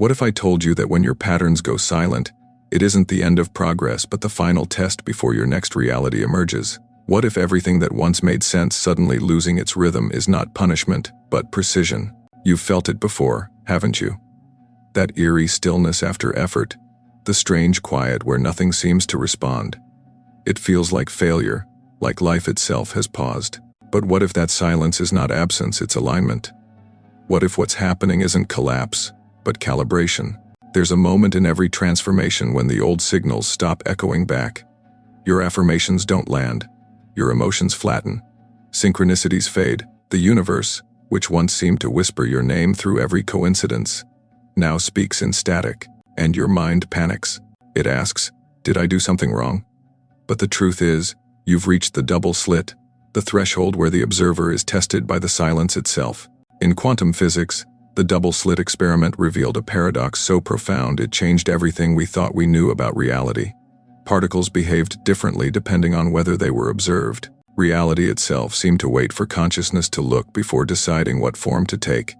What if I told you that when your patterns go silent, it isn't the end of progress but the final test before your next reality emerges? What if everything that once made sense suddenly losing its rhythm is not punishment, but precision? You've felt it before, haven't you? That eerie stillness after effort, the strange quiet where nothing seems to respond. It feels like failure, like life itself has paused. But what if that silence is not absence, it's alignment? What if what's happening isn't collapse, but calibration? There's a moment in every transformation when the old signals stop echoing back. Your affirmations don't land. Your emotions flatten. Synchronicities fade. The universe, which once seemed to whisper your name through every coincidence, now speaks in static, and your mind panics. It asks, did I do something wrong? But the truth is, you've reached the double slit, the threshold where the observer is tested by the silence itself. In quantum physics, the double slit experiment revealed a paradox so profound it changed everything we thought we knew about reality. Particles behaved differently depending on whether they were observed. Reality itself seemed to wait for consciousness to look before deciding what form to take.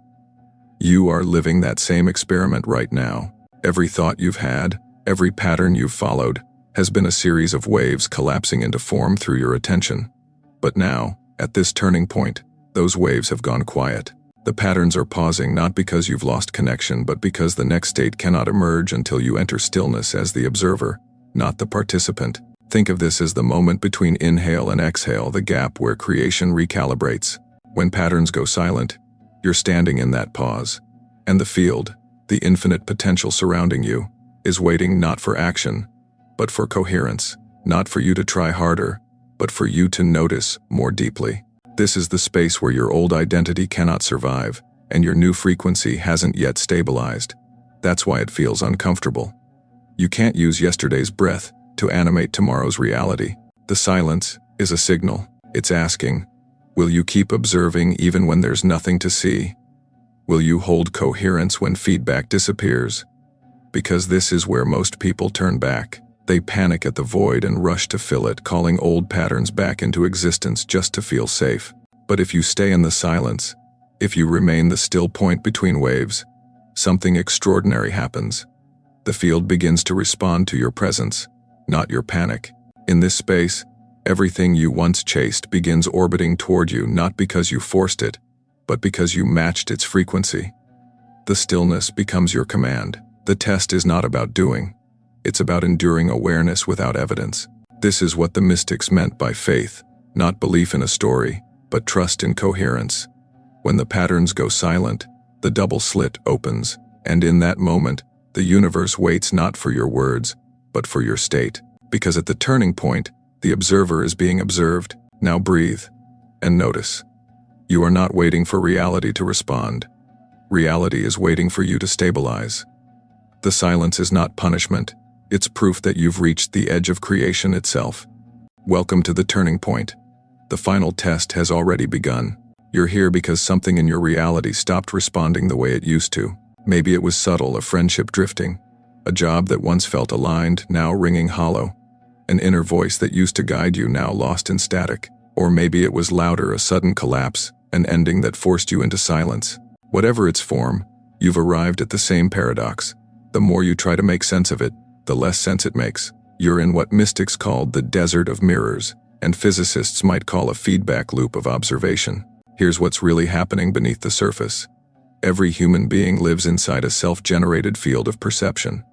You are living that same experiment right now. Every thought you've had, every pattern you've followed, has been a series of waves collapsing into form through your attention. But now, at this turning point, those waves have gone quiet. The patterns are pausing not because you've lost connection, but because the next state cannot emerge until you enter stillness as the observer, not the participant. Think of this as the moment between inhale and exhale, the gap where creation recalibrates. When patterns go silent, you're standing in that pause. And the field, the infinite potential surrounding you, is waiting not for action, but for coherence. Not for you to try harder, but for you to notice more deeply. This is the space where your old identity cannot survive, and your new frequency hasn't yet stabilized. That's why it feels uncomfortable. You can't use yesterday's breath to animate tomorrow's reality. The silence is a signal. It's asking, will you keep observing even when there's nothing to see? Will you hold coherence when feedback disappears? Because this is where most people turn back. They panic at the void and rush to fill it, calling old patterns back into existence just to feel safe. But if you stay in the silence, if you remain the still point between waves, something extraordinary happens. The field begins to respond to your presence, not your panic. In this space, everything you once chased begins orbiting toward you, not because you forced it, but because you matched its frequency. The stillness becomes your command. The test is not about doing. It's about enduring awareness without evidence. This is what the mystics meant by faith, not belief in a story, but trust in coherence. When the patterns go silent, the double slit opens, and in that moment, the universe waits not for your words, but for your state. Because at the turning point, the observer is being observed. Now breathe and notice. You are not waiting for reality to respond. Reality is waiting for you to stabilize. The silence is not punishment. It's proof that you've reached the edge of creation itself. Welcome to the turning point. The final test has already begun. You're here because something in your reality stopped responding the way it used to. Maybe it was subtle, a friendship drifting, a job that once felt aligned, now ringing hollow, an inner voice that used to guide you, now lost in static. Or maybe it was louder, a sudden collapse, an ending that forced you into silence. Whatever its form, you've arrived at the same paradox. The more you try to make sense of it, the less sense it makes. You're in what mystics called the desert of mirrors, and physicists might call a feedback loop of observation. Here's what's really happening beneath the surface. Every human being lives inside a self-generated field of perception.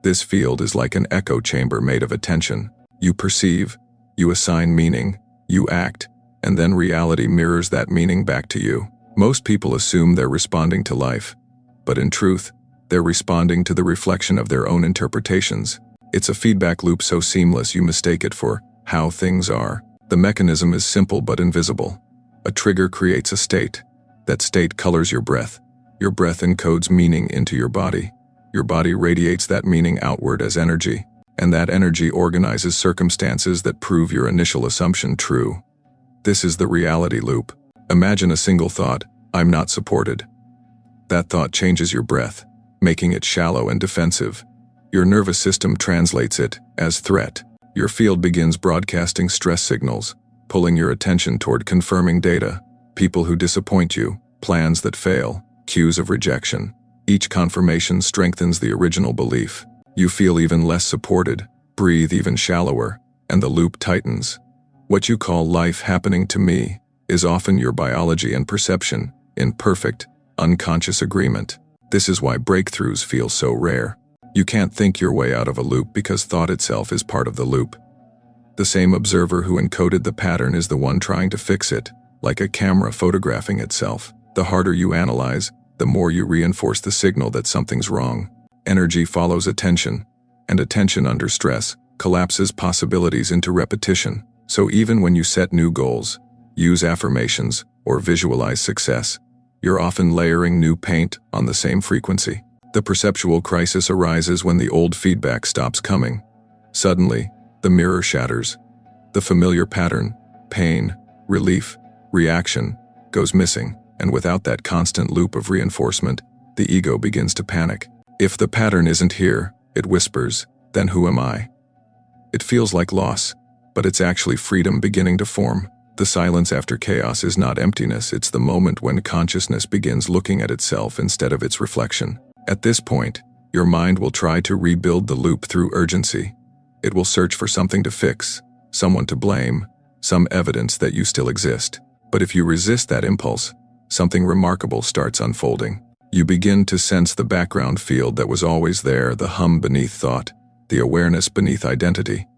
This field is like an echo chamber made of attention. You perceive, you assign meaning, you act, and then reality mirrors that meaning back to you. Most people assume they're responding to life, but in truth, they're responding to the reflection of their own interpretations. It's a feedback loop so seamless you mistake it for how things are. The mechanism is simple but invisible. A trigger creates a state. That state colors your breath. Your breath encodes meaning into your body. Your body radiates that meaning outward as energy, and that energy organizes circumstances that prove your initial assumption true. This is the reality loop. Imagine a single thought, I'm not supported. That thought changes your breath, making it shallow and defensive. Your nervous system translates it as threat. Your field begins broadcasting stress signals, pulling your attention toward confirming data, people who disappoint you, plans that fail, cues of rejection. Each confirmation strengthens the original belief. You feel even less supported, breathe even shallower, and the loop tightens. What you call life happening to me is often your biology and perception in perfect, unconscious agreement. This is why breakthroughs feel so rare. You can't think your way out of a loop because thought itself is part of the loop. The same observer who encoded the pattern is the one trying to fix it, like a camera photographing itself. The harder you analyze, the more you reinforce the signal that something's wrong. Energy follows attention, and attention under stress collapses possibilities into repetition. So even when you set new goals, use affirmations, or visualize success, you're often layering new paint on the same frequency. The perceptual crisis arises when the old feedback stops coming. Suddenly, the mirror shatters. The familiar pattern, pain, relief, reaction, goes missing, and without that constant loop of reinforcement, the ego begins to panic. If the pattern isn't here, it whispers, then who am I? It feels like loss, but it's actually freedom beginning to form. The silence after chaos is not emptiness, it's the moment when consciousness begins looking at itself instead of its reflection. At this point, your mind will try to rebuild the loop through urgency. It will search for something to fix, someone to blame, some evidence that you still exist. But if you resist that impulse, something remarkable starts unfolding. You begin to sense the background field that was always there, the hum beneath thought, the awareness beneath identity.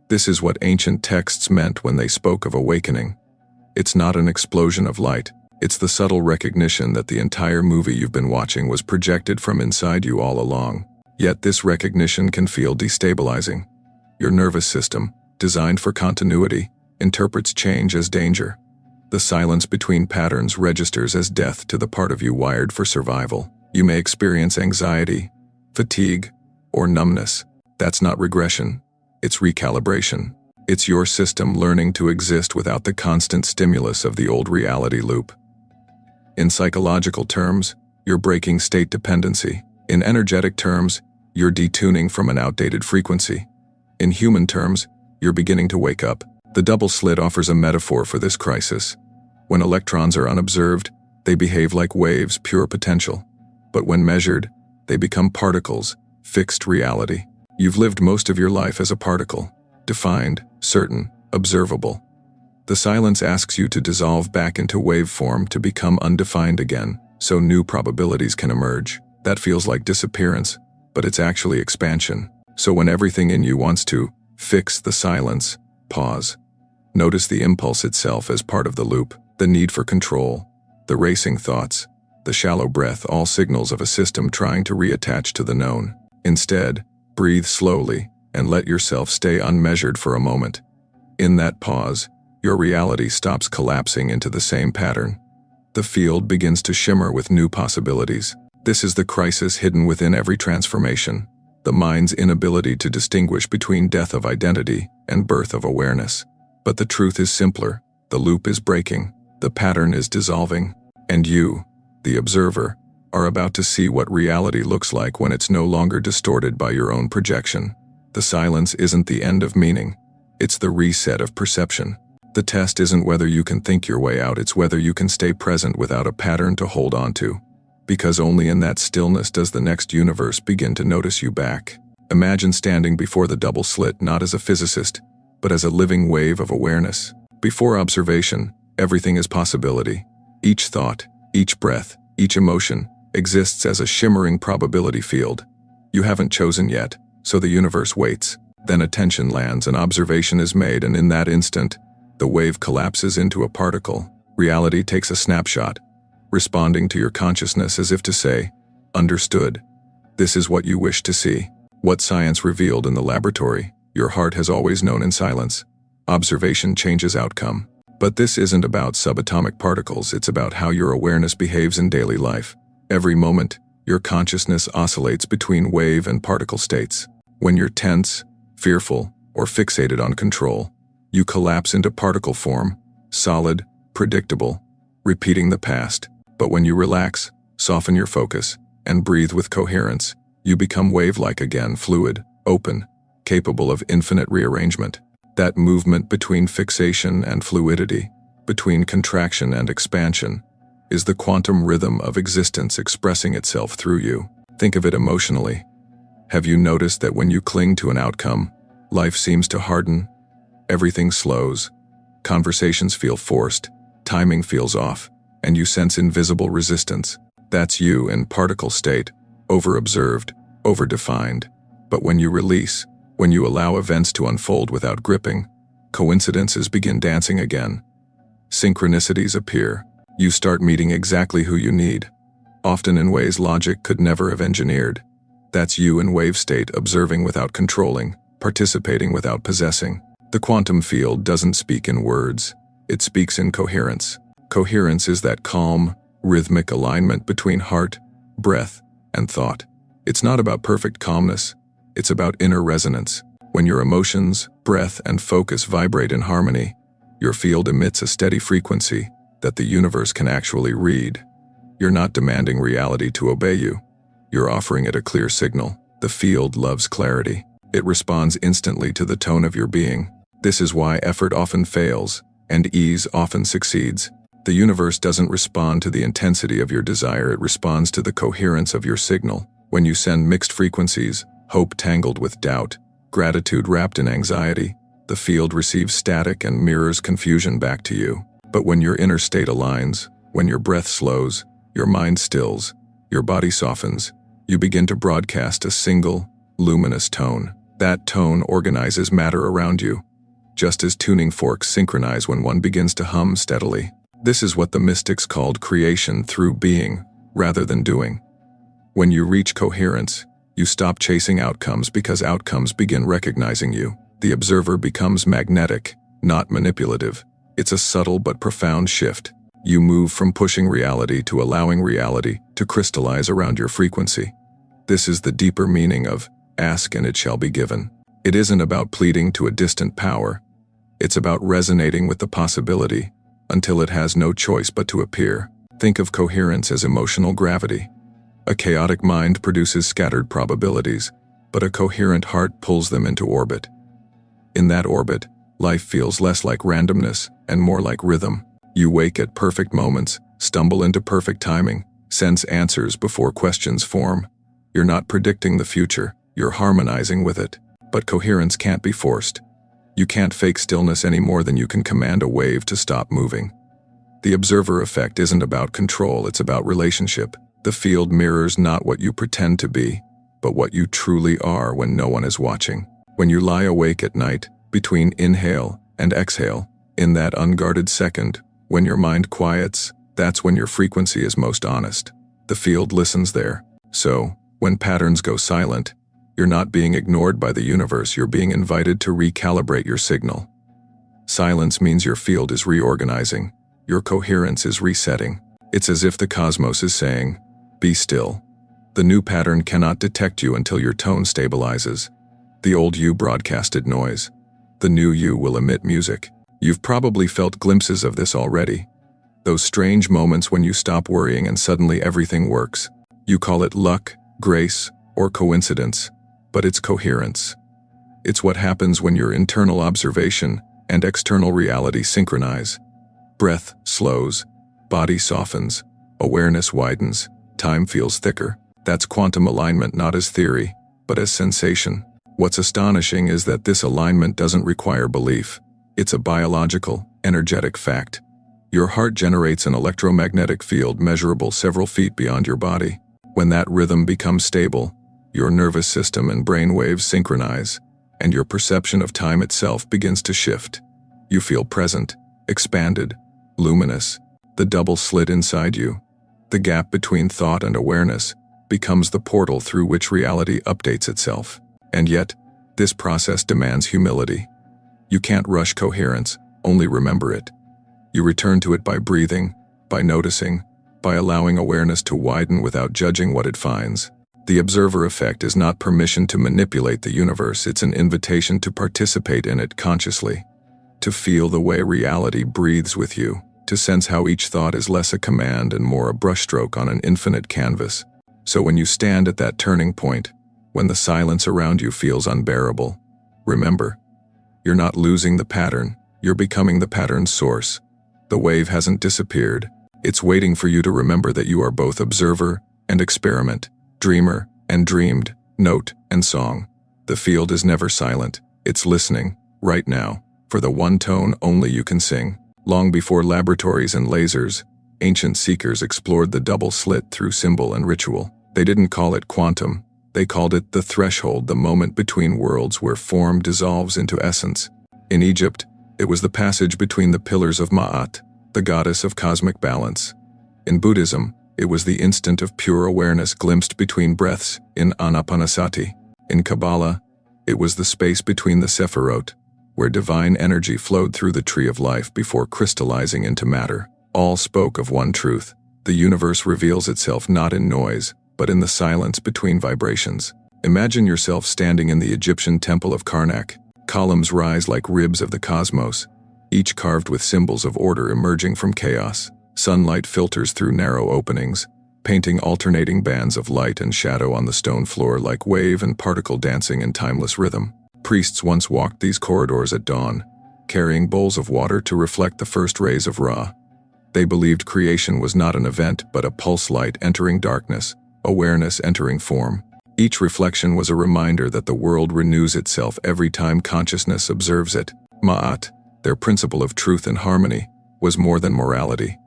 This is what ancient texts meant when they spoke of awakening. It's not an explosion of light. It's the subtle recognition that the entire movie you've been watching was projected from inside you all along. Yet this recognition can feel destabilizing. Your nervous system, designed for continuity, interprets change as danger. The silence between patterns registers as death to the part of you wired for survival. You may experience anxiety, fatigue, or numbness. That's not regression. It's recalibration. It's your system learning to exist without the constant stimulus of the old reality loop. In psychological terms, you're breaking state dependency. In energetic terms, you're detuning from an outdated frequency. In human terms, you're beginning to wake up. The double slit offers a metaphor for this crisis. When electrons are unobserved, they behave like waves, pure potential. But when measured, they become particles, fixed reality. You've lived most of your life as a particle, defined, certain, observable. The silence asks you to dissolve back into waveform to become undefined again, so new probabilities can emerge. That feels like disappearance, but it's actually expansion. So when everything in you wants to fix the silence, pause. Notice the impulse itself as part of the loop, the need for control, the racing thoughts, the shallow breath, all signals of a system trying to reattach to the known. Instead, breathe slowly and let yourself stay unmeasured for a moment. In that pause, your reality stops collapsing into the same pattern. The field begins to shimmer with new possibilities. This is the crisis hidden within every transformation, the mind's inability to distinguish between death of identity and birth of awareness. But the truth is simpler. The loop is breaking, the pattern is dissolving, and you, the observer, are about to see what reality looks like when it's no longer distorted by your own projection. The silence isn't the end of meaning. It's the reset of perception. The test isn't whether you can think your way out, it's whether you can stay present without a pattern to hold on to. Because only in that stillness does the next universe begin to notice you back. Imagine standing before the double slit not as a physicist, but as a living wave of awareness. Before observation, everything is possibility. Each thought, each breath, each emotion exists as a shimmering probability field. You haven't chosen yet, so the universe waits. Then attention lands and observation is made, and in that instant, the wave collapses into a particle. Reality takes a snapshot, responding to your consciousness as if to say, "Understood. This is what you wish to see." What science revealed in the laboratory, your heart has always known in silence. Observation changes outcome. But this isn't about subatomic particles, it's about how your awareness behaves in daily life. Every moment, your consciousness oscillates between wave and particle states. When you're tense, fearful, or fixated on control, you collapse into particle form, solid, predictable, repeating the past. But when you relax, soften your focus, and breathe with coherence, you become wave-like again, fluid, open, capable of infinite rearrangement. That movement between fixation and fluidity, between contraction and expansion, is the quantum rhythm of existence expressing itself through you. Think of it emotionally. Have you noticed that when you cling to an outcome, life seems to harden? Everything slows. Conversations feel forced, timing feels off, and you sense invisible resistance. That's you in particle state, over-observed, over-defined. But when you release, when you allow events to unfold without gripping, coincidences begin dancing again. Synchronicities appear. You start meeting exactly who you need, often in ways logic could never have engineered. That's you in wave state, observing without controlling, participating without possessing. The quantum field doesn't speak in words, it speaks in coherence. Coherence is that calm, rhythmic alignment between heart, breath, and thought. It's not about perfect calmness, it's about inner resonance. When your emotions, breath, and focus vibrate in harmony, your field emits a steady frequency that the universe can actually read. You're not demanding reality to obey you. You're offering it a clear signal. The field loves clarity. It responds instantly to the tone of your being. This is why effort often fails, and ease often succeeds. The universe doesn't respond to the intensity of your desire, it responds to the coherence of your signal. When you send mixed frequencies, hope tangled with doubt, gratitude wrapped in anxiety, the field receives static and mirrors confusion back to you. But when your inner state aligns, when your breath slows, your mind stills, your body softens, you begin to broadcast a single, luminous tone. That tone organizes matter around you, just as tuning forks synchronize when one begins to hum steadily. This is what the mystics called creation through being, rather than doing. When you reach coherence, you stop chasing outcomes because outcomes begin recognizing you. The observer becomes magnetic, not manipulative. It's a subtle but profound shift. You move from pushing reality to allowing reality to crystallize around your frequency. This is the deeper meaning of "ask and it shall be given." It isn't about pleading to a distant power. It's about resonating with the possibility until it has no choice but to appear. Think of coherence as emotional gravity. A chaotic mind produces scattered probabilities, but a coherent heart pulls them into orbit. In that orbit, life feels less like randomness and more like rhythm. You wake at perfect moments, stumble into perfect timing, sense answers before questions form. You're not predicting the future, you're harmonizing with it. But coherence can't be forced. You can't fake stillness any more than you can command a wave to stop moving. The observer effect isn't about control, it's about relationship. The field mirrors not what you pretend to be, but what you truly are when no one is watching. When you lie awake at night, between inhale and exhale, in that unguarded second, when your mind quiets, that's when your frequency is most honest. The field listens there. So, when patterns go silent, you're not being ignored by the universe, you're being invited to recalibrate your signal. Silence means your field is reorganizing, your coherence is resetting. It's as if the cosmos is saying, "Be still." The new pattern cannot detect you until your tone stabilizes. The old you broadcasted noise. The new you will emit music. You've probably felt glimpses of this already. Those strange moments when you stop worrying and suddenly everything works. You call it luck, grace, or coincidence, but it's coherence. It's what happens when your internal observation and external reality synchronize. Breath slows, body softens, awareness widens, time feels thicker. That's quantum alignment, not as theory, but as sensation. What's astonishing is that this alignment doesn't require belief. It's a biological, energetic fact. Your heart generates an electromagnetic field measurable several feet beyond your body. When that rhythm becomes stable, your nervous system and brain waves synchronize, and your perception of time itself begins to shift. You feel present, expanded, luminous. The double slit inside you, the gap between thought and awareness, becomes the portal through which reality updates itself. And yet, this process demands humility. You can't rush coherence, only remember it. You return to it by breathing, by noticing, by allowing awareness to widen without judging what it finds. The observer effect is not permission to manipulate the universe, it's an invitation to participate in it consciously. To feel the way reality breathes with you, to sense how each thought is less a command and more a brushstroke on an infinite canvas. So when you stand at that turning point, when the silence around you feels unbearable, remember, you're not losing the pattern, you're becoming the pattern's source. The wave hasn't disappeared, it's waiting for you to remember that you are both observer and experiment, dreamer and dreamed, note and song. The field is never silent, it's listening, right now, for the one tone only you can sing. Long before laboratories and lasers, ancient seekers explored the double slit through symbol and ritual. They didn't call it quantum, they called it the threshold, the moment between worlds where form dissolves into essence. In Egypt, it was the passage between the pillars of Ma'at, the goddess of cosmic balance. In Buddhism, it was the instant of pure awareness glimpsed between breaths in Anapanasati. In Kabbalah, it was the space between the Sephirot, where divine energy flowed through the tree of life before crystallizing into matter. All spoke of one truth: the universe reveals itself not in noise, but in the silence between vibrations. Imagine yourself standing in the Egyptian temple of Karnak. Columns rise like ribs of the cosmos, each carved with symbols of order emerging from chaos. Sunlight filters through narrow openings, painting alternating bands of light and shadow on the stone floor like wave and particle dancing in timeless rhythm. Priests once walked these corridors at dawn, carrying bowls of water to reflect the first rays of Ra. They believed creation was not an event but a pulse light entering darkness, awareness entering form. Each reflection was a reminder that the world renews itself every time consciousness observes it. Ma'at, their principle of truth and harmony, was more than morality.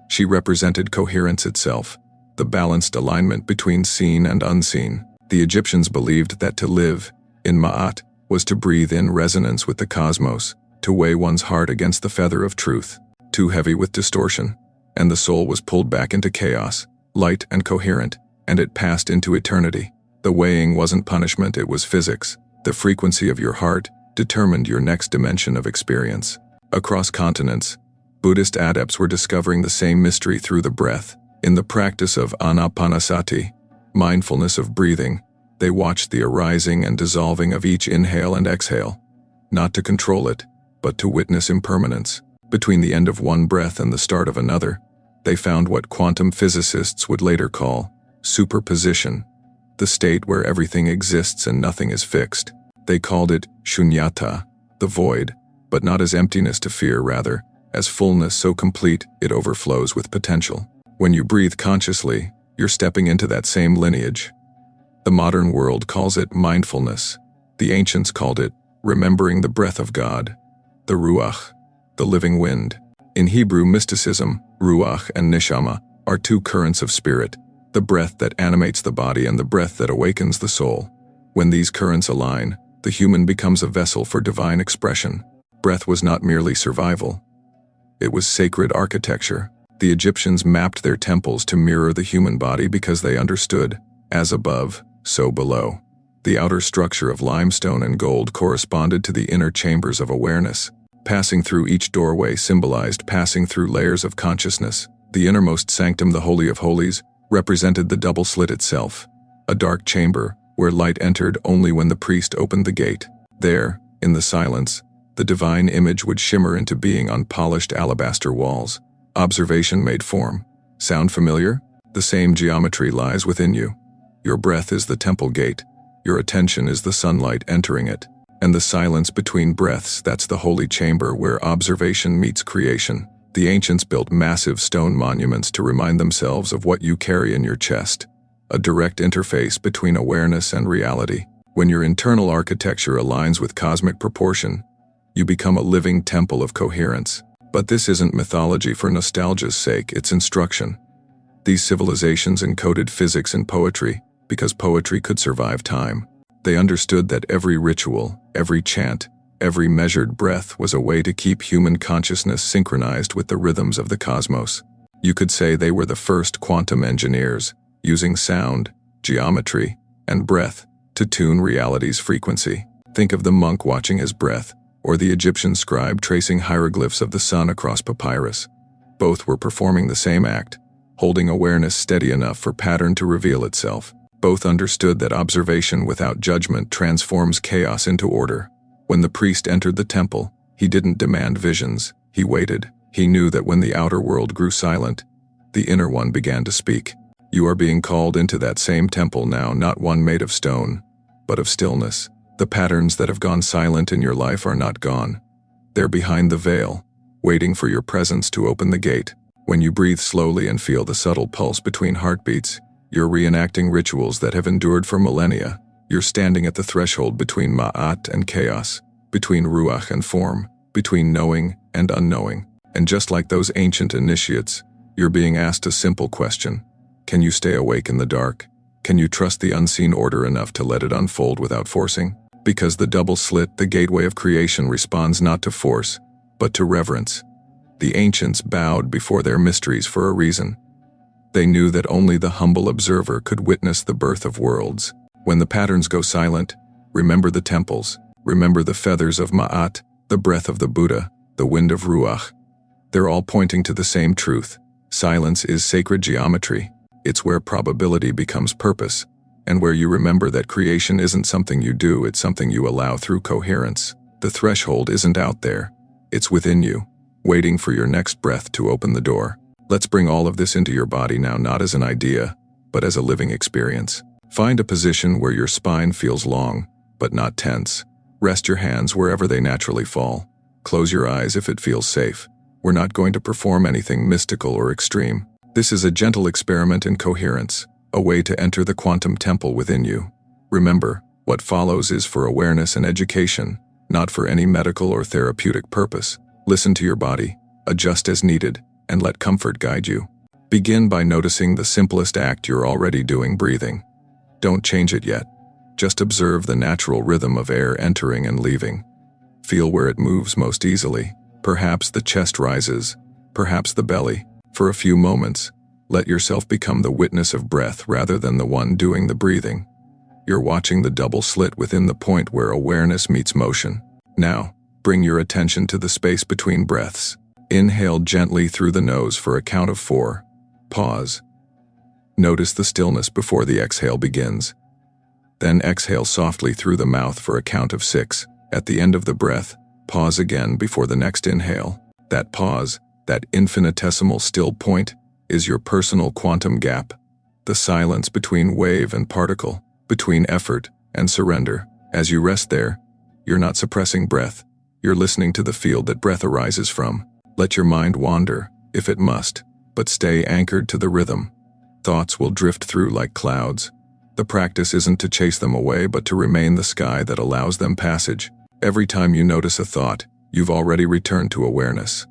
She represented coherence itself, the balanced alignment between seen and unseen. The Egyptians believed that to live in Ma'at was to breathe in resonance with the cosmos, to weigh one's heart against the feather of truth, too heavy with distortion, and the soul was pulled back into chaos, light and coherent, and it passed into eternity. The weighing wasn't punishment, it was physics. The frequency of your heart determined your next dimension of experience. Across continents, Buddhist adepts were discovering the same mystery through the breath. In the practice of anapanasati, mindfulness of breathing, they watched the arising and dissolving of each inhale and exhale, not to control it, but to witness impermanence. Between the end of one breath and the start of another, they found what quantum physicists would later call superposition, the state where everything exists and nothing is fixed. They called it shunyata, the void, but not as emptiness to fear, rather, as fullness so complete it overflows with potential. When you breathe consciously, you're stepping into that same lineage. The modern world calls it mindfulness. The ancients called it remembering the breath of God, the ruach, the living wind. In Hebrew mysticism, ruach and neshama are two currents of spirit, the breath that animates the body and the breath that awakens the soul. When these currents align, the human becomes a vessel for divine expression. Breath was not merely survival. It was sacred architecture. The Egyptians mapped their temples to mirror the human body because they understood, as above, so below. The outer structure of limestone and gold corresponded to the inner chambers of awareness. Passing through each doorway symbolized passing through layers of consciousness. The innermost sanctum, the Holy of Holies, represented the double slit itself, a dark chamber where light entered only when the priest opened the gate. There, in the silence, the divine image would shimmer into being on polished alabaster walls. Observation made form. Sound familiar? The same geometry lies within you. Your breath is the temple gate. Your attention is the sunlight entering it. And the silence between breaths, that's the holy chamber where observation meets creation. The ancients built massive stone monuments to remind themselves of what you carry in your chest, a direct interface between awareness and reality. When your internal architecture aligns with cosmic proportion, you become a living temple of coherence. But this isn't mythology for nostalgia's sake, it's instruction. These civilizations encoded physics in poetry because poetry could survive time. They understood that every ritual, every chant, every measured breath was a way to keep human consciousness synchronized with the rhythms of the cosmos. You could say they were the first quantum engineers, using sound, geometry, and breath to tune reality's frequency. Think of the monk watching his breath, or the Egyptian scribe tracing hieroglyphs of the sun across papyrus. Both were performing the same act, holding awareness steady enough for pattern to reveal itself. Both understood that observation without judgment transforms chaos into order. When the priest entered the temple, he didn't demand visions, he waited. He knew that when the outer world grew silent, the inner one began to speak. You are being called into that same temple now, not one made of stone, but of stillness. The patterns that have gone silent in your life are not gone. They're behind the veil, waiting for your presence to open the gate. When you breathe slowly and feel the subtle pulse between heartbeats, You're reenacting rituals that have endured for millennia. You're standing at the threshold between ma'at and chaos, between ruach and form, between knowing and unknowing. And just like those ancient initiates, you're being asked a simple question. Can you stay awake in the dark? Can you trust the unseen order enough to let it unfold without forcing? Because the double slit, the gateway of creation, responds not to force, but to reverence. The ancients bowed before their mysteries for a reason. They knew that only the humble observer could witness the birth of worlds. When the patterns go silent, remember the temples, remember the feathers of Ma'at, the breath of the Buddha, the wind of Ruach. They're all pointing to the same truth. Silence is sacred geometry. It's where probability becomes purpose, and where you remember that creation isn't something you do, it's something you allow through coherence. The threshold isn't out there. It's within you, waiting for your next breath to open the door. Let's bring all of this into your body now, not as an idea, but as a living experience. Find a position where your spine feels long, but not tense. Rest your hands wherever they naturally fall. Close your eyes if it feels safe. We're not going to perform anything mystical or extreme. This is a gentle experiment in coherence, a way to enter the quantum temple within you. Remember, what follows is for awareness and education, not for any medical or therapeutic purpose. Listen to your body, adjust as needed, and let comfort guide you. Begin by noticing the simplest act you're already doing, breathing. Don't change it yet. Just observe the natural rhythm of air entering and leaving. Feel where it moves most easily. Perhaps the chest rises, perhaps the belly. For a few moments, let yourself become the witness of breath rather than the one doing the breathing. You're watching the double slit within the point where awareness meets motion. Now, bring your attention to the space between breaths. Inhale gently through the nose for a count of 4. Pause. Notice the stillness before the exhale begins. Then exhale softly through the mouth for a count of 6. At the end of the breath, pause again before the next inhale. That pause, that infinitesimal still point, is your personal quantum gap, the silence between wave and particle, between effort and surrender. As you rest there, you're not suppressing breath, you're listening to the field that breath arises from. Let your mind wander, if it must, but stay anchored to the rhythm. Thoughts will drift through like clouds. The practice isn't to chase them away, but to remain the sky that allows them passage. Every time you notice a thought, you've already returned to awareness.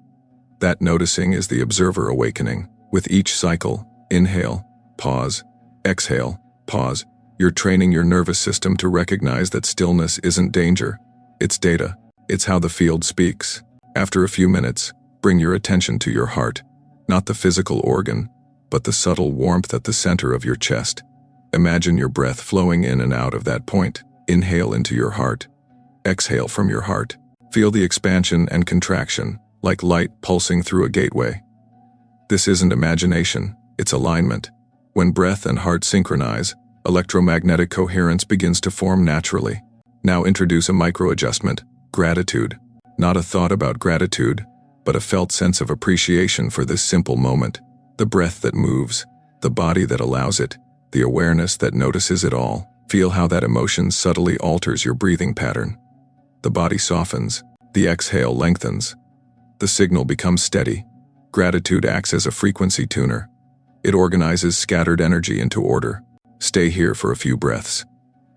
That noticing is the observer awakening. With each cycle, inhale, pause, exhale, pause, you're training your nervous system to recognize that stillness isn't danger. It's data. It's how the field speaks. After a few minutes, bring your attention to your heart, not the physical organ, but the subtle warmth at the center of your chest. Imagine your breath flowing in and out of that point. Inhale into your heart. Exhale from your heart. Feel the expansion and contraction, like light pulsing through a gateway. This isn't imagination, it's alignment. When breath and heart synchronize, electromagnetic coherence begins to form naturally. Now introduce a micro-adjustment, gratitude. Not a thought about gratitude, but a felt sense of appreciation for this simple moment. The breath that moves, the body that allows it, the awareness that notices it all. Feel how that emotion subtly alters your breathing pattern. The body softens, the exhale lengthens. The signal becomes steady. Gratitude acts as a frequency tuner. It organizes scattered energy into order. Stay here for a few breaths.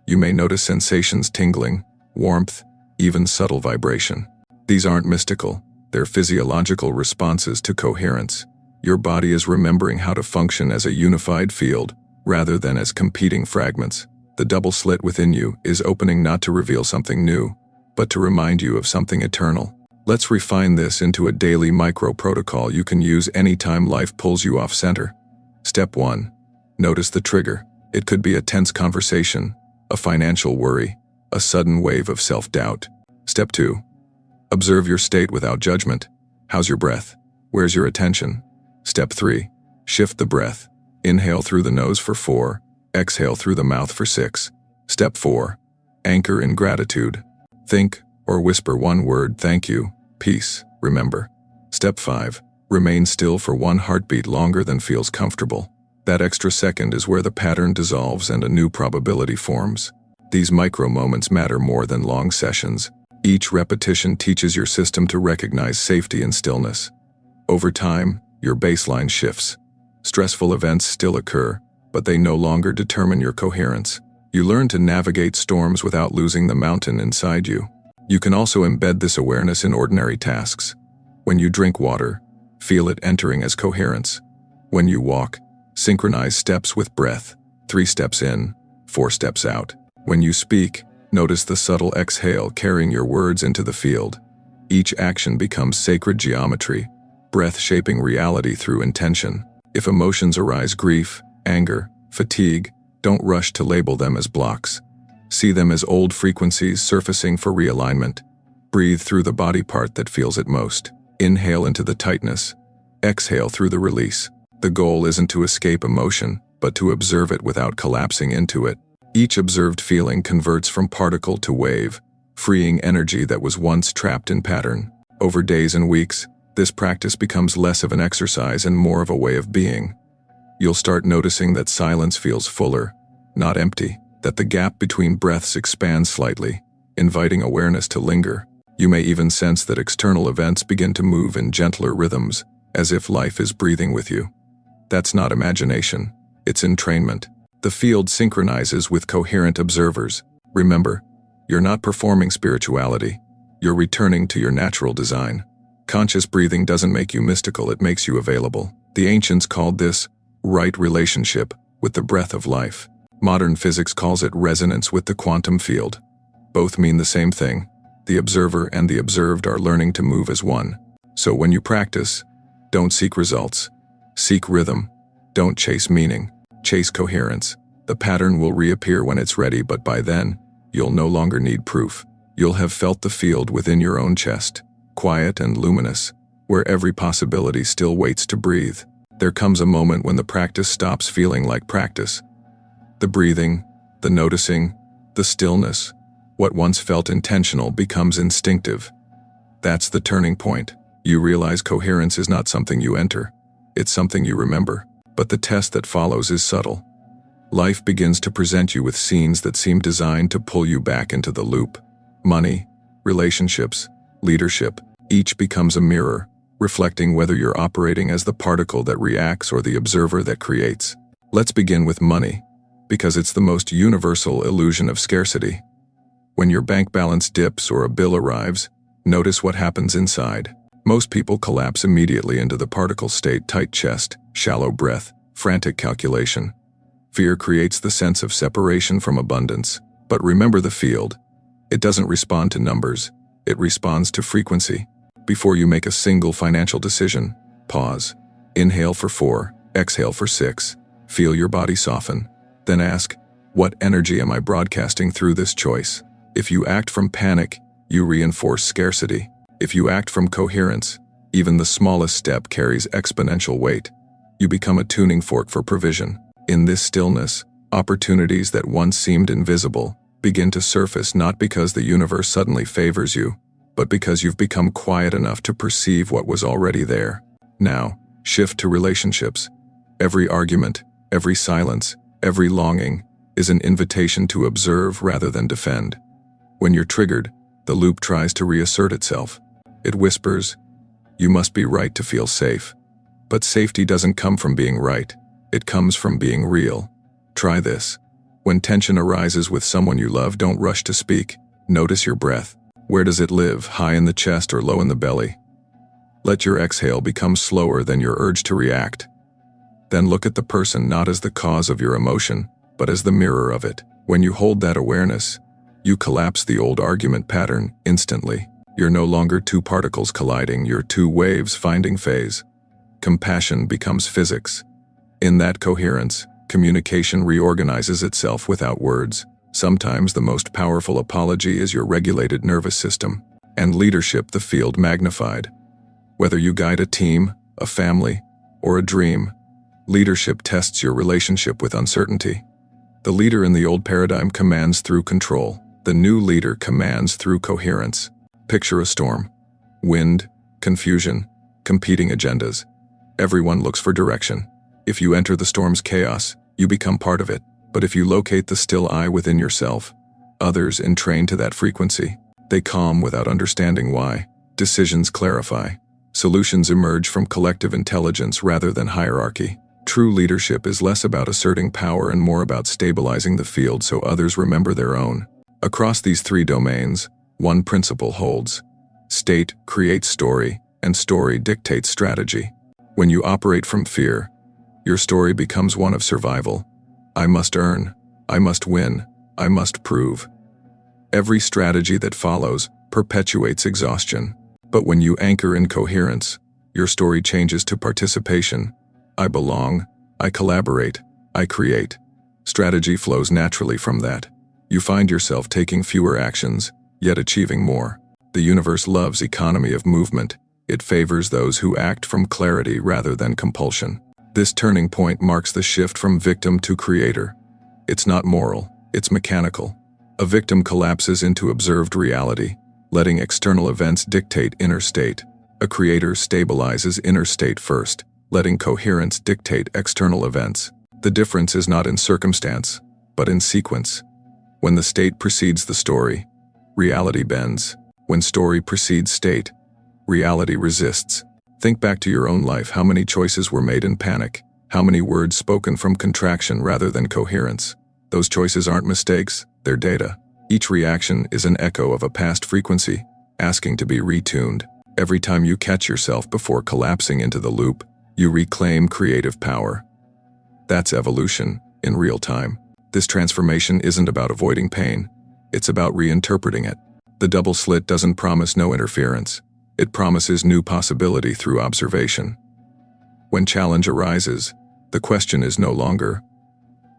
You may notice sensations tingling, warmth, even subtle vibration. These aren't mystical, they're physiological responses to coherence. Your body is remembering how to function as a unified field, rather than as competing fragments. The double slit within you is opening not to reveal something new, but to remind you of something eternal. Let's refine this into a daily micro-protocol you can use anytime life pulls you off center. Step 1. Notice the trigger. It could be a tense conversation, a financial worry, a sudden wave of self-doubt. Step 2. Observe your state without judgment. How's your breath? Where's your attention? Step 3. Shift the breath. Inhale through the nose for 4. Exhale through the mouth for 6. Step 4. Anchor in gratitude. Think or whisper one word: thank you, peace, remember. Step 5. Remain still for one heartbeat longer than feels comfortable. That extra second is where the pattern dissolves and a new probability forms. These micro moments matter more than long sessions. Each repetition teaches your system to recognize safety and stillness. Over time, your baseline shifts. Stressful events still occur, but they no longer determine your coherence. You learn to navigate storms without losing the mountain inside you. You can also embed this awareness in ordinary tasks. When you drink water, feel it entering as coherence. When you walk, synchronize steps with breath, 3 steps in, 4 steps out. When you speak, notice the subtle exhale carrying your words into the field. Each action becomes sacred geometry, breath shaping reality through intention. If emotions arise, grief, anger, fatigue, don't rush to label them as blocks. See them as old frequencies surfacing for realignment. Breathe through the body part that feels it most. Inhale into the tightness. Exhale through the release. The goal isn't to escape emotion, but to observe it without collapsing into it. Each observed feeling converts from particle to wave, freeing energy that was once trapped in pattern. Over days and weeks, this practice becomes less of an exercise and more of a way of being. You'll start noticing that silence feels fuller, not empty, that the gap between breaths expands slightly, inviting awareness to linger. You may even sense that external events begin to move in gentler rhythms, as if life is breathing with you. That's not imagination, it's entrainment. The field synchronizes with coherent observers. Remember, you're not performing spirituality, you're returning to your natural design. Conscious breathing doesn't make you mystical, it makes you available. The ancients called this right relationship with the breath of life. Modern physics calls it resonance with the quantum field. Both mean the same thing. The observer and the observed are learning to move as one. So when you practice, don't seek results. Seek rhythm. Don't chase meaning. Chase coherence. The pattern will reappear when it's ready, but by then, you'll no longer need proof. You'll have felt the field within your own chest, quiet and luminous, where every possibility still waits to breathe. There comes a moment when the practice stops feeling like practice. The breathing, the noticing, the stillness, what once felt intentional becomes instinctive. That's the turning point. You realize coherence is not something you enter, it's something you remember. But the test that follows is subtle. Life begins to present you with scenes that seem designed to pull you back into the loop. Money, relationships, leadership, each becomes a mirror, reflecting whether you're operating as the particle that reacts or the observer that creates. Let's begin with money, because it's the most universal illusion of scarcity. When your bank balance dips or a bill arrives, notice what happens inside. Most people collapse immediately into the particle state: tight chest, shallow breath, frantic calculation. Fear creates the sense of separation from abundance. But remember the field. It doesn't respond to numbers, it responds to frequency. Before you make a single financial decision, pause. Inhale for 4, exhale for 6. Feel your body soften. Then ask, what energy am I broadcasting through this choice? If you act from panic, you reinforce scarcity. If you act from coherence, even the smallest step carries exponential weight. You become a tuning fork for provision. In this stillness, opportunities that once seemed invisible begin to surface, not because the universe suddenly favors you, but because you've become quiet enough to perceive what was already there. Now, shift to relationships. Every argument, every silence, every longing is an invitation to observe rather than defend. When you're triggered, the loop tries to reassert itself. It whispers, you must be right to feel safe. But safety doesn't come from being right. It comes from being real. Try this. When tension arises with someone you love, don't rush to speak. Notice your breath. Where does it live, high in the chest or low in the belly? Let your exhale become slower than your urge to react. Then look at the person not as the cause of your emotion, but as the mirror of it. When you hold that awareness, you collapse the old argument pattern instantly. You're no longer two particles colliding, you're two waves finding phase. Compassion becomes physics. In that coherence, communication reorganizes itself without words. Sometimes the most powerful apology is your regulated nervous system, and leadership the field magnified. Whether you guide a team, a family, or a dream, leadership tests your relationship with uncertainty. The leader in the old paradigm commands through control. The new leader commands through coherence. Picture a storm. Wind, confusion, competing agendas. Everyone looks for direction. If you enter the storm's chaos, you become part of it. But if you locate the still I within yourself, others entrain to that frequency. They calm without understanding why. Decisions clarify. Solutions emerge from collective intelligence rather than hierarchy. True leadership is less about asserting power and more about stabilizing the field so others remember their own. Across these three domains, one principle holds. State creates story, and story dictates strategy. When you operate from fear, your story becomes one of survival. I must earn, I must win, I must prove. Every strategy that follows perpetuates exhaustion. But when you anchor in coherence, your story changes to participation. I belong, I collaborate, I create. Strategy flows naturally from that. You find yourself taking fewer actions, yet achieving more. The universe loves economy of movement. It favors those who act from clarity rather than compulsion. This turning point marks the shift from victim to creator. It's not moral, it's mechanical. A victim collapses into observed reality, letting external events dictate inner state. A creator stabilizes inner state first, letting coherence dictate external events. The difference is not in circumstance, but in sequence. When the state precedes the story, reality bends. When story precedes state, reality resists. Think back to your own life. How many choices were made in panic? How many words spoken from contraction rather than coherence? Those choices aren't mistakes, they're data. Each reaction is an echo of a past frequency, asking to be retuned. Every time you catch yourself before collapsing into the loop, you reclaim creative power. That's evolution, in real time. This transformation isn't about avoiding pain, it's about reinterpreting it. The double slit doesn't promise no interference. It promises new possibility through observation. When challenge arises, the question is no longer,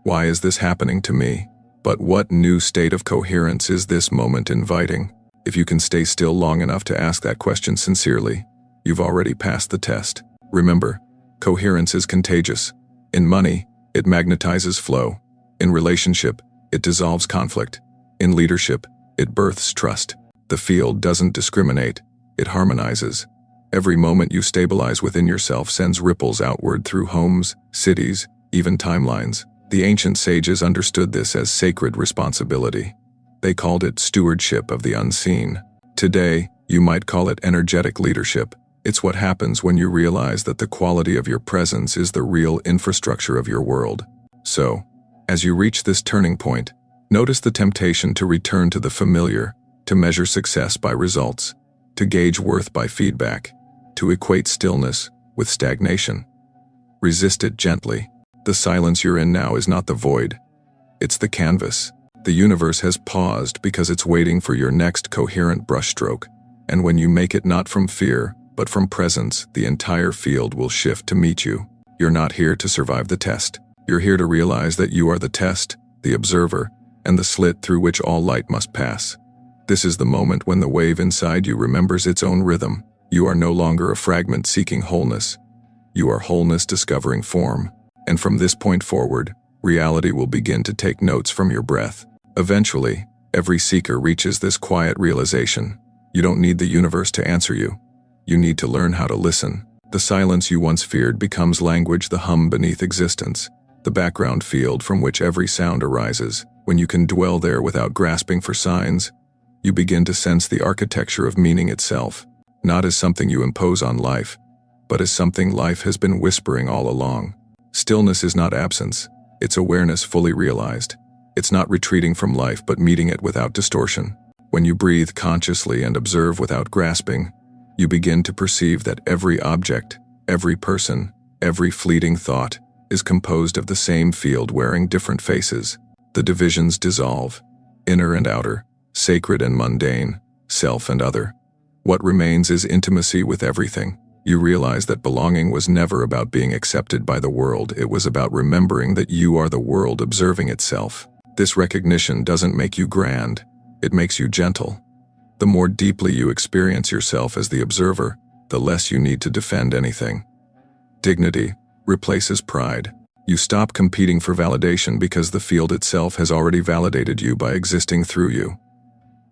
why is this happening to me? But what new state of coherence is this moment inviting? If you can stay still long enough to ask that question sincerely, you've already passed the test. Remember, coherence is contagious. In money, it magnetizes flow. In relationship, it dissolves conflict. In leadership, it births trust. The field doesn't discriminate, it harmonizes. Every moment you stabilize within yourself sends ripples outward through homes, cities, even timelines. The ancient sages understood this as sacred responsibility. They called it stewardship of the unseen. Today, you might call it energetic leadership. It's what happens when you realize that the quality of your presence is the real infrastructure of your world. So, as you reach this turning point, notice the temptation to return to the familiar, to measure success by results, to gauge worth by feedback, to equate stillness with stagnation. Resist it gently. The silence you're in now is not the void. It's the canvas. The universe has paused because it's waiting for your next coherent brushstroke. And when you make it not from fear, but from presence, the entire field will shift to meet you. You're not here to survive the test. You're here to realize that you are the test, the observer, and the slit through which all light must pass. This is the moment when the wave inside you remembers its own rhythm. You are no longer a fragment seeking wholeness. You are wholeness discovering form. And from this point forward, reality will begin to take notes from your breath. Eventually, every seeker reaches this quiet realization. You don't need the universe to answer you. You need to learn how to listen. The silence you once feared becomes language, the hum beneath existence, the background field from which every sound arises. When you can dwell there without grasping for signs, you begin to sense the architecture of meaning itself, not as something you impose on life, but as something life has been whispering all along. Stillness is not absence, it's awareness fully realized. It's not retreating from life but meeting it without distortion. When you breathe consciously and observe without grasping, you begin to perceive that every object, every person, every fleeting thought is composed of the same field wearing different faces. The divisions dissolve, inner and outer, sacred and mundane, self and other. What remains is intimacy with everything. You realize that belonging was never about being accepted by the world, it was about remembering that you are the world observing itself. This recognition doesn't make you grand, it makes you gentle. The more deeply you experience yourself as the observer, the less you need to defend anything. Dignity replaces pride. You stop competing for validation because the field itself has already validated you by existing through you.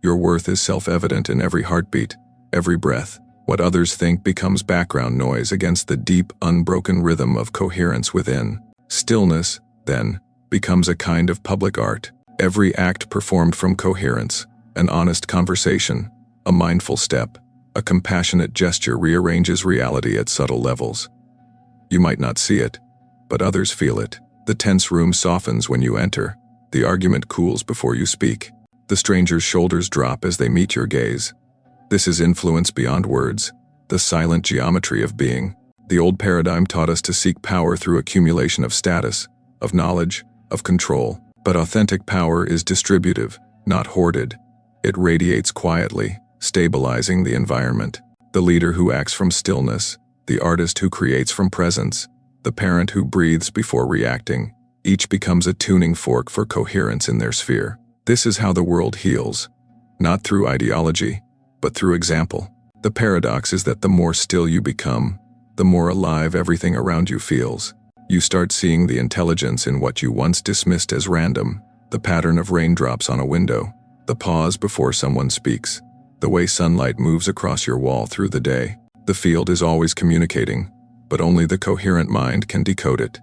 Your worth is self-evident in every heartbeat, every breath. What others think becomes background noise against the deep, unbroken rhythm of coherence within. Stillness, then, becomes a kind of public art. Every act performed from coherence, an honest conversation, a mindful step, a compassionate gesture rearranges reality at subtle levels. You might not see it, but others feel it. The tense room softens when you enter. The argument cools before you speak. The stranger's shoulders drop as they meet your gaze. This is influence beyond words, the silent geometry of being. The old paradigm taught us to seek power through accumulation of status, of knowledge, of control. But authentic power is distributive, not hoarded. It radiates quietly, stabilizing the environment. The leader who acts from stillness, the artist who creates from presence, the parent who breathes before reacting, each becomes a tuning fork for coherence in their sphere. This is how the world heals, not through ideology, but through example. The paradox is that the more still you become, the more alive everything around you feels. You start seeing the intelligence in what you once dismissed as random, the pattern of raindrops on a window, the pause before someone speaks, the way sunlight moves across your wall through the day. The field is always communicating, but only the coherent mind can decode it.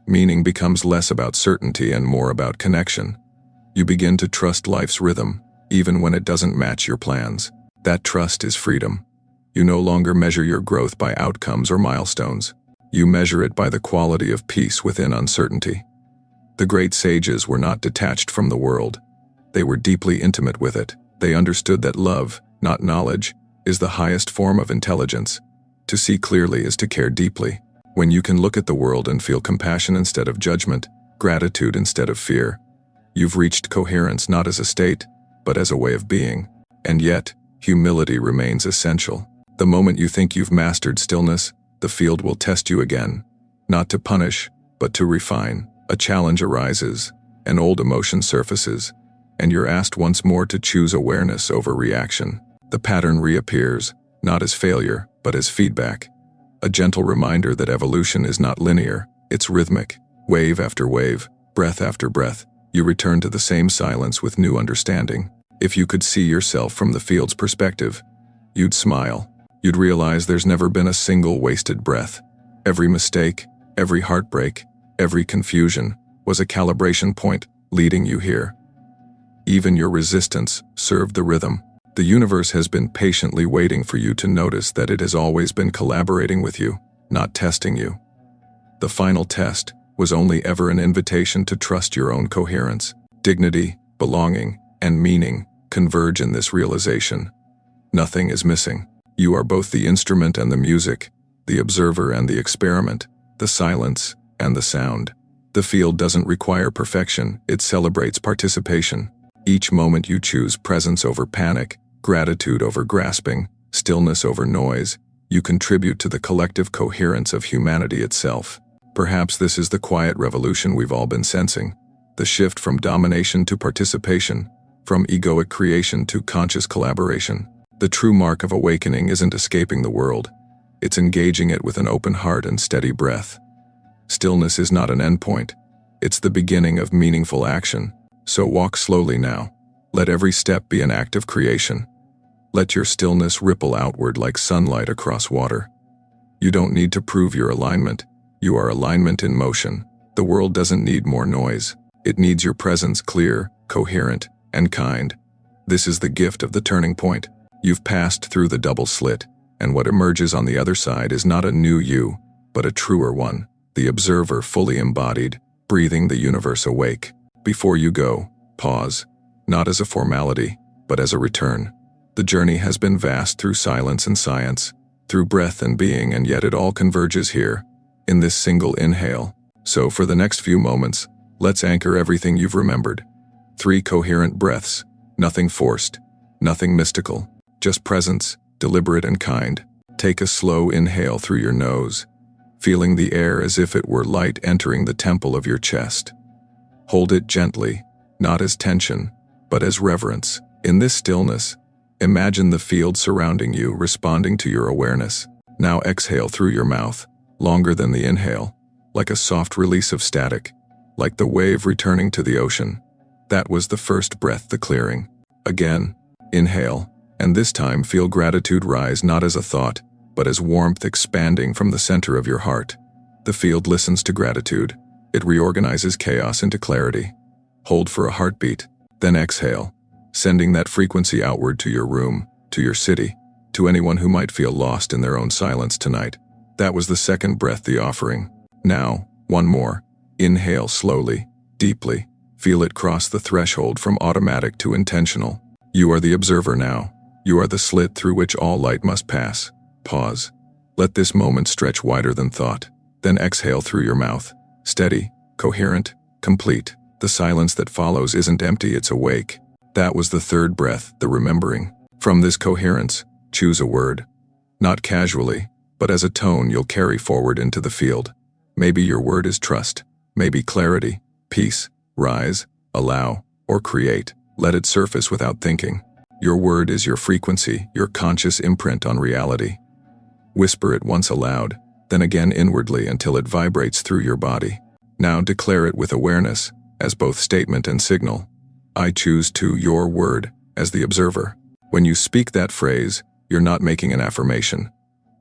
Meaning becomes less about certainty and more about connection. You begin to trust life's rhythm, even when it doesn't match your plans. That trust is freedom. You no longer measure your growth by outcomes or milestones. You measure it by the quality of peace within uncertainty. The great sages were not detached from the world. They were deeply intimate with it. They understood that love, not knowledge, is the highest form of intelligence. To see clearly is to care deeply. When you can look at the world and feel compassion instead of judgment, gratitude instead of fear, you've reached coherence not as a state, but as a way of being. And yet, humility remains essential. The moment you think you've mastered stillness, the field will test you again. Not to punish, but to refine. A challenge arises, an old emotion surfaces, and you're asked once more to choose awareness over reaction. The pattern reappears, not as failure, but as feedback. A gentle reminder that evolution is not linear, it's rhythmic. Wave after wave, breath after breath, you return to the same silence with new understanding. If you could see yourself from the field's perspective, you'd smile. You'd realize there's never been a single wasted breath. Every mistake, every heartbreak, every confusion was a calibration point leading you here. Even your resistance served the rhythm. The universe has been patiently waiting for you to notice that it has always been collaborating with you, not testing you. The final test was only ever an invitation to trust your own coherence. Dignity, belonging, and meaning converge in this realization. Nothing is missing. You are both the instrument and the music, the observer and the experiment, the silence and the sound. The field doesn't require perfection, it celebrates participation. Each moment you choose presence over panic, gratitude over grasping, stillness over noise, you contribute to the collective coherence of humanity itself. Perhaps this is the quiet revolution we've all been sensing, the shift from domination to participation, from egoic creation to conscious collaboration. The true mark of awakening isn't escaping the world, it's engaging it with an open heart and steady breath. Stillness is not an endpoint, it's the beginning of meaningful action. So walk slowly now. Let every step be an act of creation. Let your stillness ripple outward like sunlight across water. You don't need to prove your alignment. You are alignment in motion. The world doesn't need more noise. It needs your presence clear, coherent, and kind. This is the gift of the turning point. You've passed through the double slit, and what emerges on the other side is not a new you, but a truer one. The observer fully embodied, breathing the universe awake. Before you go, pause, not as a formality, but as a return. The journey has been vast through silence and science, through breath and being, and yet it all converges here, in this single inhale. So for the next few moments, let's anchor everything you've remembered. 3 coherent breaths, nothing forced, nothing mystical, just presence, deliberate and kind. Take a slow inhale through your nose, feeling the air as if it were light entering the temple of your chest. Hold it gently, not as tension, but as reverence. In this stillness, imagine the field surrounding you responding to your awareness. Now exhale through your mouth, longer than the inhale, like a soft release of static, like the wave returning to the ocean. That was the first breath, the clearing. Again, inhale, and this time feel gratitude rise not as a thought, but as warmth expanding from the center of your heart. The field listens to gratitude. It reorganizes chaos into clarity. Hold for a heartbeat, then exhale, sending that frequency outward to your room, to your city, to anyone who might feel lost in their own silence tonight. That was the second breath, the offering. Now, One more. Inhale slowly, deeply. Feel it cross the threshold from automatic to intentional. You are the observer now. You are the slit through which all light must pass. Pause. Let this moment stretch wider than thought. Then exhale through your mouth. Steady, coherent, complete. The silence that follows isn't empty, it's awake. That was the third breath, the remembering. From this coherence, choose a word. Not casually, but as a tone you'll carry forward into the field. Maybe your word is trust. Maybe clarity, peace, rise, allow, or create. Let it surface without thinking. Your word is your frequency, your conscious imprint on reality. Whisper it once aloud, then again inwardly until it vibrates through your body. Now declare it with awareness, as both statement and signal. I choose to your word, as the observer. When you speak that phrase, you're not making an affirmation.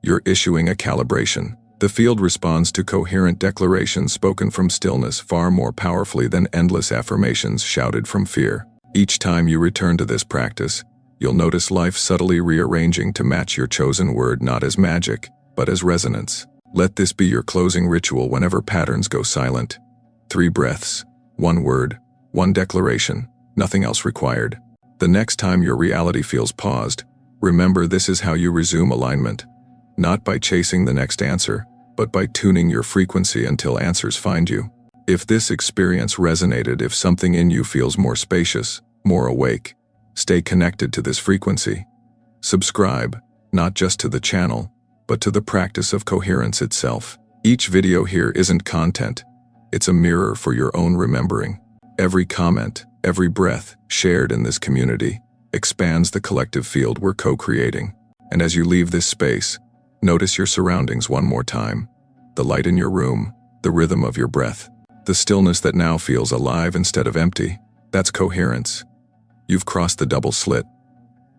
You're issuing a calibration. The field responds to coherent declarations spoken from stillness far more powerfully than endless affirmations shouted from fear. Each time you return to this practice, you'll notice life subtly rearranging to match your chosen word not as magic, but as resonance. Let this be your closing ritual whenever patterns go silent. 3 breaths, 1 word, 1 declaration, nothing else required. The next time your reality feels paused, remember this is how you resume alignment. Not by chasing the next answer, but by tuning your frequency until answers find you. If this experience resonated, if something in you feels more spacious, more awake, stay connected to this frequency. Subscribe, not just to the channel, but to the practice of coherence itself. Each video here isn't content, it's a mirror for your own remembering. Every comment, every breath shared in this community expands the collective field we're co-creating. And as you leave this space, notice your surroundings one more time. The light in your room, the rhythm of your breath, the stillness that now feels alive instead of empty. That's coherence. You've crossed the double slit.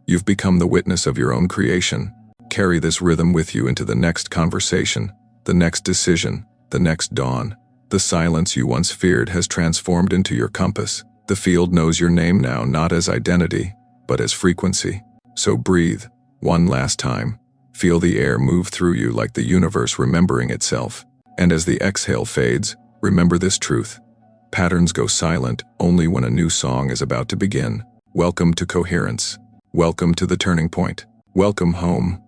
You've become the witness of your own creation. Carry this rhythm with you into the next conversation, the next decision, the next dawn. The silence you once feared has transformed into your compass. The field knows your name now, not as identity, but as frequency. So breathe, one last time. Feel the air move through you like the universe remembering itself. And as the exhale fades, remember this truth. Patterns go silent only when a new song is about to begin. Welcome to coherence. Welcome to the turning point. Welcome home.